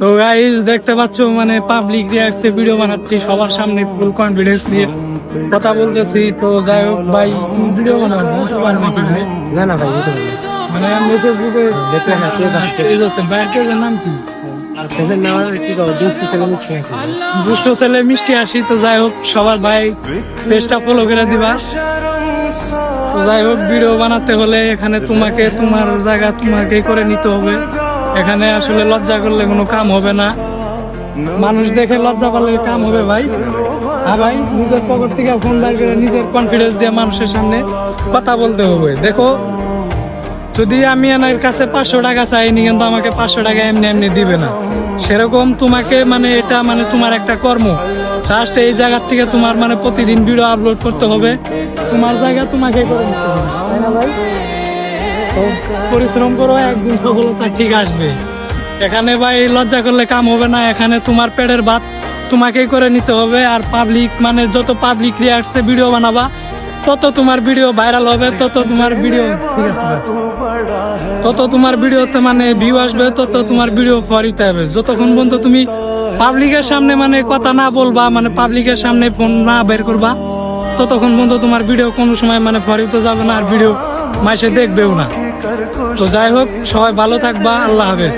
তো গাইস দেখতে পাচ্ছ মানে পাবলিক রিয়াক্টে ভিডিও বানাচ্ছি সবার সামনে, ফুল কনফিডেন্স নিয়ে কথা বলতেছি। তো যাই হোক ভাই, ভিডিও বানাবো বলতে পারবো নাকি ভাই? না না ভাই, মানে আমি ফেসবুকে দেখলে না পেজ আছে, ভাইয়ের পেজের নাম কি? পেজের নাম কি কও? দুষ্টু ছেলে মিষ্টি হাসি। দুষ্ট ছেলে মিষ্টি হাসি। তো যাই হোক সবার ভাই পেজটা ফলো করে দিবা। তো যাই হোক ভিডিও বানাতে হলে এখানে তোমাকে তোমার জায়গা তোমাকে করে নিতে হবে। এখানে আসলে লজ্জা করলে কোনো কাম হবে না, মানুষ দেখে লজ্জা পারলে কাম হবে ভাই। হ্যাঁ ভাই, নিজের পকেট থেকে ফোন বার করে নিজের কনফিডেন্স দিয়ে মানুষের সামনে কথা বলতে হবে। দেখো যদি আমি এনার কাছে 500 টাকা চাইনি, কিন্তু আমাকে 500 টাকা এমনি এমনি দিবে না। সেরকম তোমাকে মানে এটা মানে তোমার একটা কর্ম। জাস্ট এই জায়গার থেকে তোমার মানে প্রতিদিন ভিডিও আপলোড করতে হবে, তোমার জায়গা তোমাকে করে নিতে হবে, তাই না ভাই? তো পরিশ্রম করো, একদিন সফলতা ঠিক আসবে। এখানে ভাই লজ্জা করলে কাম হবে না, এখানে তোমার পেটের ভাত তোমাকেই করে নিতে হবে। আর পাবলিক মানে যত পাবলিক রিয়াক্টসে ভিডিও বানাবা তত তোমার ভিডিও ভাইরাল হবে, তত তোমার ভিডিও ঠিক আছে ভাই, তত তোমার ভিডিওতে মানে ভিউ আসবে, তত তোমার ভিডিও ফরিতে হবে। যতক্ষণ পর্যন্ত তুমি পাবলিকের সামনে মানে কথা না বলবা, মানে পাবলিকের সামনে ফোন না বের করবা, ততক্ষণ পর্যন্ত তোমার ভিডিও কোনো সময় মানে ফরিতে যাবে না, আর ভিডিও মাসে দেখবেও না। তো যাই হোক সবাই ভালো থাকবা, আল্লাহ হাফেজ।